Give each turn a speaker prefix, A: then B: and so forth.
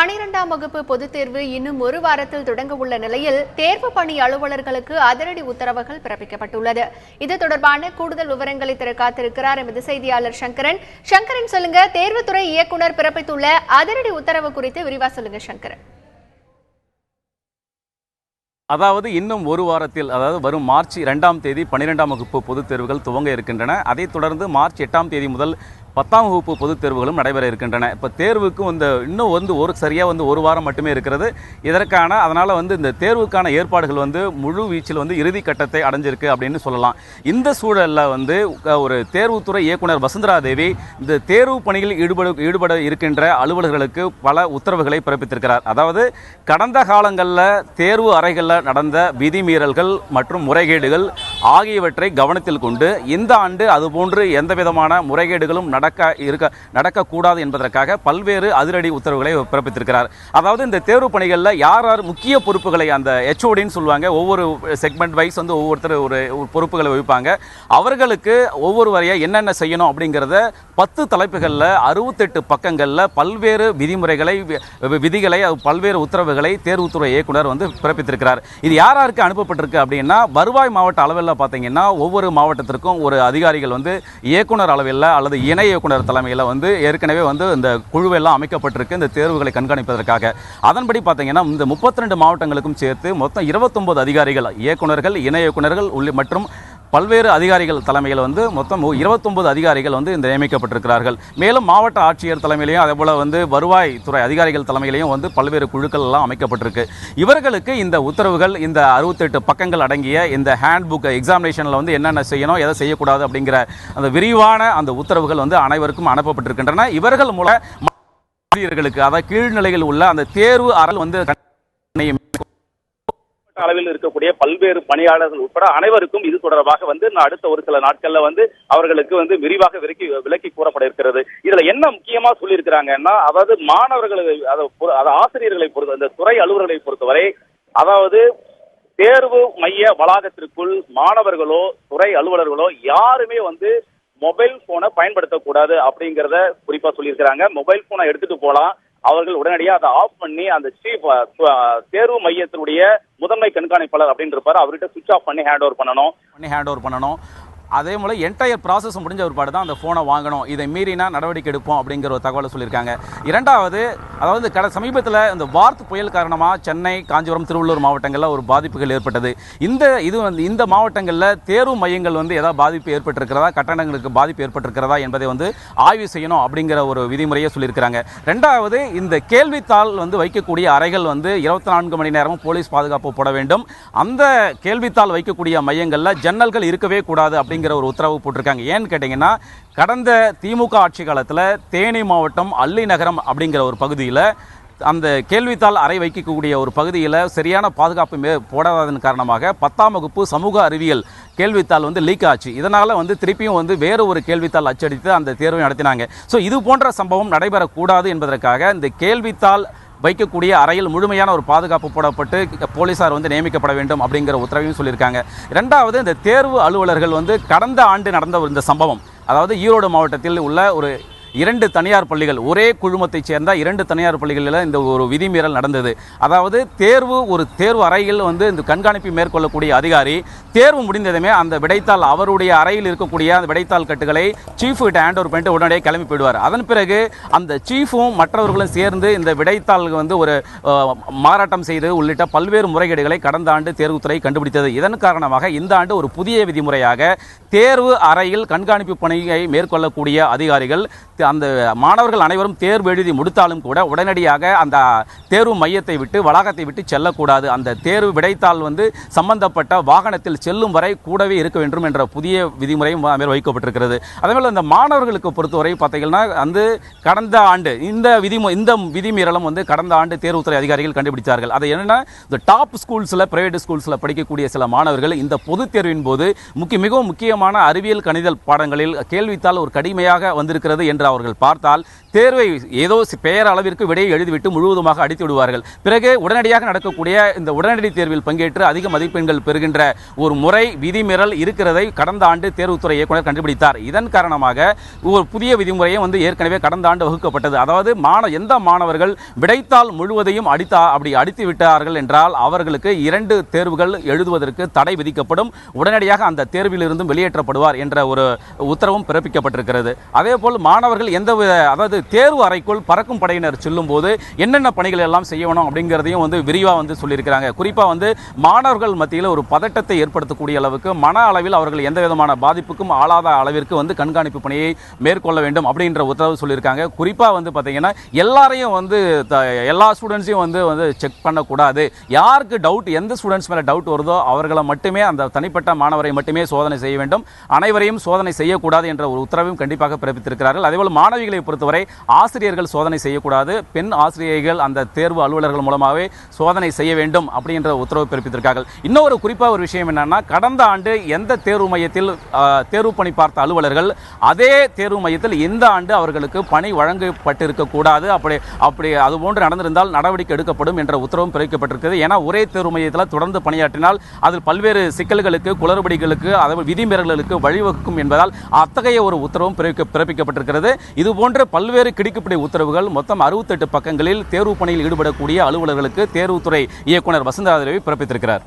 A: 12ஆம் வகுப்பு பொதுத் தேர்வு இன்னும் ஒரு வாரத்தில் தொடங்க உள்ள நிலையில் தேர்வு பணி அலுவலர்களுக்கு அதிரடி உத்தரவுகள் பிறப்பிக்கப்பட்டுள்ளது. இது தொடர்பான கூடுதல் விவரங்களை தர காத்திருக்கிறார் எமது செய்தியாளர் சங்கரன். சங்கரன், சொல்லுங்க, தேர்வுத்துறை இயக்குநர் பிறப்பித்துள்ள அதிரடி உத்தரவு குறித்து விரிவா சொல்லுங்க சங்கரன்.
B: அதாவது இன்னும் ஒரு வாரத்தில், அதாவது வரும் மார்ச் 2ஆம் தேதி 12ஆம் வகுப்பு பொதுத் தேர்வுகள் துவங்க இருக்கின்றன. அதைத் தொடர்ந்து மார்ச் 8ஆம் தேதி முதல் 10ஆம் வகுப்பு பொதுத் தேர்வுகளும் நடைபெற இருக்கின்றன. இப்போ தேர்வுக்கு இன்னும் சரியாக ஒரு வாரம் மட்டுமே இருக்கிறது இதற்கான. அதனால் இந்த தேர்வுக்கான ஏற்பாடுகள் முழு வீச்சில் இறுதி கட்டத்தை அடைஞ்சிருக்கு அப்படின்னு சொல்லலாம். இந்த சூழலில் ஒரு தேர்வுத்துறை இயக்குனர் வசுந்தரா தேவி இந்த தேர்வு பணியில் ஈடுபட இருக்கின்ற அலுவலர்களுக்கு பல உத்தரவுகளை பிறப்பித்திருக்கிறார். அதாவது கடந்த காலங்களில் தேர்வு அறைகளில் நடந்த விதிமீறல்கள் மற்றும் முறைகேடுகள் ஆகியவற்றை கவனத்தில் கொண்டு இந்த ஆண்டு அதுபோன்று எந்த விதமான முறைகேடுகளும் நடக்கக்கூடாது என்பதற்காக பல்வேறு அதிரடி உத்தரவுகளை பிறப்பித்திருக்கிறார். அதாவது இந்த தேர்வு பணிகளில் யார் யார் முக்கிய பொறுப்புகளை, அந்த HODன்னு சொல்லுவாங்க, ஒவ்வொரு செக்மெண்ட் வைஸ் ஒவ்வொருத்தர் ஒரு பொறுப்புகளை வகிப்பாங்க. அவர்களுக்கு ஒவ்வொரு வரையாக என்னென்ன செய்யணும் அப்படிங்கிறத 10 தலைப்புகளில் 68 பக்கங்களில் பல்வேறு விதிகளை பல்வேறு உத்தரவுகளை தேர்வுத்துறை இயக்குனர் பிறப்பித்திருக்கிறார். இது யாருக்கு அனுப்பப்பட்டிருக்கு அப்படின்னா, வருவாய் மாவட்ட அளவில் பார்த்தீங்கன்னா ஒவ்வொரு மாவட்டத்திற்கும் ஒரு அதிகாரிகள் இயக்குனர் அளவில் அல்லது இணை இயக்குனர் தலைமையில் ஏற்கனவே இந்த குழுவெல்லாம் அமைக்கப்பட்டிருக்கு இந்த தேர்வுகளை கண்காணிப்பதற்காக. அதன்படி பார்த்தீங்கன்னா இந்த 32 மாவட்டங்களுக்கும் சேர்த்து மொத்தம் 29 அதிகாரிகள், இயக்குனர்கள், இணை இயக்குனர்கள் மற்றும் பல்வேறு அதிகாரிகள் தலைமையில் மொத்தம் 29 அதிகாரிகள் இந்த நியமிக்கப்பட்டிருக்கிறார்கள். மேலும் மாவட்ட ஆட்சியர் தலைமையிலையும் அதேபோல் வருவாய் துறை அதிகாரிகள் தலைமையிலையும் பல்வேறு குழுக்கள் எல்லாம் அமைக்கப்பட்டிருக்கு. இவர்களுக்கு இந்த உத்தரவுகள், இந்த 68 பக்கங்கள் அடங்கிய இந்த ஹேண்ட் புக் எக்ஸாமினேஷனில் என்னென்ன செய்யணும், எதை செய்யக்கூடாது அப்படிங்கிற அந்த விரிவான அந்த உத்தரவுகள் அனைவருக்கும் அனுப்பப்பட்டிருக்கின்றன. இவர்கள் மூலம் ஆசிரியர்களுக்கு, அதாவது கீழ்நிலையில் உள்ள அந்த தேர்வு அறை அளவில் இருக்கக்கூடிய பல்வேறு பணியாளர்கள் உட்பட அனைவருக்கும் இது தொடர்பாக அடுத்த ஒரு சில நாட்கள்ல அவர்களுக்கு விரிவாக விலக்கி கூறப்பட இருக்கிறது. இதுல என்ன முக்கியமா சொல்லி இருக்கிறாங்கன்னா, அதாவது மாணவர்களை, ஆசிரியர்களை பொறுத்த, இந்த துறை அலுவலர்களை பொறுத்தவரை, அதாவது தேர்வு மைய வளாகத்திற்குள் மாணவர்களோ துறை அலுவலர்களோ யாருமே மொபைல் போனை பயன்படுத்தக்கூடாது அப்படிங்கறத குறிப்பா சொல்லியிருக்கிறாங்க. மொபைல் போனை எடுத்துட்டு போலாம், அவர்கள் உடனடியாக அதை ஆஃப் பண்ணி அந்த தேர்வு மையத்தினுடைய முதன்மை கண்காணிப்பாளர் அப்படின்னு இருப்பாரு, அவர்கிட்ட சுவிட்ச் ஆஃப் பண்ணி ஹேண்ட் ஓவர் பண்ணணும். அதே போல் என்டையர் ப்ராசஸ் முடிஞ்ச ஒருபாடு தான் அந்த ஃபோனை வாங்கணும். இதை மீறினா நடவடிக்கை எடுப்போம் அப்படிங்கிற ஒரு தகவலை சொல்லியிருக்காங்க. இரண்டாவது, அதாவது சமீபத்தில் இந்த வார்த் புயல் காரணமாக சென்னை, காஞ்சிபுரம், திருவள்ளூர் மாவட்டங்களில் ஒரு பாதிப்புகள் ஏற்பட்டது. இந்த மாவட்டங்களில் தேர்வு மையங்கள் ஏதாவது பாதிப்பு ஏற்பட்டிருக்கிறதா, கட்டணங்களுக்கு பாதிப்பு ஏற்பட்டிருக்கிறதா என்பதை ஆய்வு செய்யணும் அப்படிங்கிற ஒரு விதிமுறையை சொல்லியிருக்கிறாங்க. ரெண்டாவது, இந்த கேள்வித்தாள் வைக்கக்கூடிய அறைகள் 24 மணி நேரமும் போலீஸ் பாதுகாப்பு போட வேண்டும். அந்த கேள்வித்தாள் வைக்கக்கூடிய மையங்களில் ஜன்னல்கள் இருக்கவே கூடாது அப்படிங்கிற ஒரு உத்தரவு போட்டிருக்காங்க. ஏன்னு கேட்டீங்கன்னா, கடந்த திமுக ஆட்சி காலத்தில் தேனி மாவட்டம் அல்லி நகரம் அப்படிங்கிற ஒரு பகுதியில் அந்த கேள்வித்தாள் அறை வைக்கக்கூடிய ஒரு பகுதியில் சரியான பாதுகாப்பு போடாததன் காரணமாக 10ஆம் வகுப்பு சமூக அறிவியல் கேள்வித்தாள் லீக் ஆச்சு. இதனால் திருப்பியும் வேறு ஒரு கேள்வித்தாள் அச்சடித்து அந்த தேர்வை நடத்தினாங்க. ஸோ இது போன்ற சம்பவம் நடைபெறக்கூடாது என்பதற்காக இந்த கேள்வித்தாள் வைக்கக்கூடிய அறையில் முழுமையான ஒரு பாதுகாப்பு போடப்பட்டு போலீசார் நியமிக்கப்பட வேண்டும் அப்படிங்கிற உத்தரவையும் சொல்லியிருக்காங்க. இரண்டாவது, இந்த தேர்வு அலுவலர்கள் கடந்த ஆண்டு நடந்த இந்த சம்பவம், அதாவது ஈரோடு மாவட்டத்தில் உள்ள ஒரு 2 தனியார் பள்ளிகள், ஒரே குழுமத்தைச் சேர்ந்த 2 தனியார் பள்ளிகளில் இந்த ஒரு விதிமீறல் நடந்தது. அதாவது ஒரு தேர்வு அறையில் இந்த கண்காணிப்பு மேற்கொள்ளக்கூடிய அதிகாரி தேர்வு முடிந்ததுமே அந்த விடைத்தாள், அவருடைய அறையில் இருக்கக்கூடிய அந்த விடைத்தாள் கட்டுகளை சீஃப் கிட்ட ஹேண்ட் ஓவர் பண்ணிட்டு உடனடியே கிளம்பி போயிடுவார். அதன் பிறகு அந்த சீஃபும் மற்றவர்களும் சேர்ந்து இந்த விடைத்தாள் ஒரு மாறாட்டம் செய்து உள்ளிட்ட பல்வேறு முறைகேடுகளை கடந்த ஆண்டு தேர்வுத்துறை கண்டுபிடித்தது. இதன் காரணமாக இந்த ஆண்டு ஒரு புதிய விதிமுறையாக தேர்வு அறையில் கண்காணிப்பு பணியை மேற்கொள்ளக்கூடிய அதிகாரிகள், அந்த மாணவர்கள் அனைவரும் தேர்வு எழுதி முடித்தாலும் கூட உடனடியாக அந்த தேர்வு மையத்தை விட்டு, வளாகத்தை விட்டு செல்லக்கூடாது. அந்த தேர்வு விடைத்தாள் சம்பந்தப்பட்ட வாகனத்தில் செல்லும் வரை கூடவே இருக்க வேண்டும் என்ற புதிய விதிமுறையும் வைக்கப்பட்டிருக்கிறது. அதேபோல் இந்த மாணவர்களுக்கு பொறுத்தவரை பார்த்தீங்கன்னா, கடந்த ஆண்டு இந்த விதிமீறலும் கடந்த ஆண்டு தேர்வுத்துறை அதிகாரிகள் கண்டுபிடித்தார்கள். அது என்னன்னா, இந்த டாப் ஸ்கூல்ஸில், பிரைவேட் ஸ்கூல்ஸில் படிக்கக்கூடிய சில மாணவர்கள் இந்த பொதுத் தேர்வின் போது மிகவும் முக்கியமான அறிவியல் கணிதல் பாடங்களில் கேள்வித்தாள் ஒரு கடுமையாக வந்திருக்கிறது என்று அவர்கள் பார்த்தால்
C: தேர்வை ஏதோ பெயர் அளவிற்கு விடையை எழுதிவிட்டு முழுவதுமாக அடித்து விடுவார்கள். பிறகு உடனடியாக நடக்கக்கூடிய இந்த உடனடி தேர்வில் பங்கேற்று அதிக மதிப்பெண்கள் பெறுகின்ற ஒரு முறை விதிமீறல் இருக்கிறதை கடந்த ஆண்டு தேர்வுத்துறை இயக்குனர் கண்டுபிடித்தார். இதன் காரணமாக ஒரு புதிய விதிமுறையை ஏற்கனவே கடந்த ஆண்டு வகுக்கப்பட்டது. அதாவது எந்த மாணவர்கள் விடைத்தாள் முழுவதையும் அடித்து விட்டார்கள் என்றால் அவர்களுக்கு 2 தேர்வுகள் எழுதுவதற்கு தடை விதிக்கப்படும், உடனடியாக அந்த தேர்வில் இருந்தும் வெளியேற்றப்படுவார் என்ற ஒரு உத்தரவும் பிறப்பிக்கப்பட்டிருக்கிறது. அதேபோல் மாணவர்கள் அதாவது தேர்வு அறைக்குள் பறக்கும் படையினர் செல்லும் போது என்னென்ன பணிகள் எல்லாம் செய்யணும் அப்படிங்கிறதையும் விரிவாக சொல்லியிருக்கிறாங்க. குறிப்பாக மாணவர்கள் மத்தியில் ஒரு பதட்டத்தை ஏற்படுத்தக்கூடிய அளவுக்கு மன அளவில் அவர்கள் எந்த விதமான பாதிப்புக்கும் ஆளாத அளவிற்கு கண்காணிப்பு பணியை மேற்கொள்ள வேண்டும் அப்படின்ற உத்தரவு சொல்லியிருக்காங்க. குறிப்பாக பார்த்தீங்கன்னா எல்லாரையும் எல்லா ஸ்டூடெண்ட்ஸையும் செக் பண்ணக்கூடாது. யாருக்கு டவுட், எந்த ஸ்டூடெண்ட்ஸ் மேலே டவுட் வருதோ அவர்களை மட்டுமே, அந்த தனிப்பட்ட மாணவரை மட்டுமே சோதனை செய்ய வேண்டும், அனைவரையும் சோதனை செய்யக்கூடாது என்ற ஒரு உத்தரவையும் கண்டிப்பாக பிறப்பித்திருக்கிறார்கள். அதேபோல் மாணவிகளை பொறுத்தவரை ஆசிரியர்கள் சோதனை செய்யக்கூடாது, பெண் ஆசிரியர்கள் அந்த தேர்வு அலுவலர்கள் மூலமாகவே சோதனை செய்ய வேண்டும் அப்படின்ற உத்தரவு பிறப்பித்திருக்கார்கள். இன்னொரு குறிப்பாக ஒரு விஷயம் என்னன்னா, கடந்த ஆண்டு எந்த தேர்வு மையத்தில் தேர்வு பணி பார்த்த அலுவலர்கள் அதே தேர்வு மையத்தில் இந்த ஆண்டு அவர்களுக்கு பணி வழங்கப்பட்டிருக்க கூடாது. அப்படி அதுபோன்று நடந்திருந்தால் நடவடிக்கை எடுக்கப்படும் என்ற உத்தரவும் பிறப்பிக்கப்பட்டிருக்கிறது. ஏன்னா ஒரே தேர்வு மையத்தில் தொடர்ந்து பணியாற்றினால் அதில் பல்வேறு சிக்கல்களுக்கு, குளறுபடிகளுக்கு, அதாவது விதிமீறல்களுக்கு வழிவகுக்கும் என்பதால் அத்தகைய ஒரு உத்தரவும் பிறப்பிக்கப்பட்டிருக்கிறது. இதுபோன்ற பல்வேறு கிடுக்குப்பிடி உத்தரவுகள் மொத்தம் 68 பக்கங்களில் தேர்வு பணியில் ஈடுபடக்கூடிய அலுவலர்களுக்கு தேர்வுத்துறை இயக்குனர் வசந்தராஜ் ரவி பிறப்பித்திருக்கிறார்.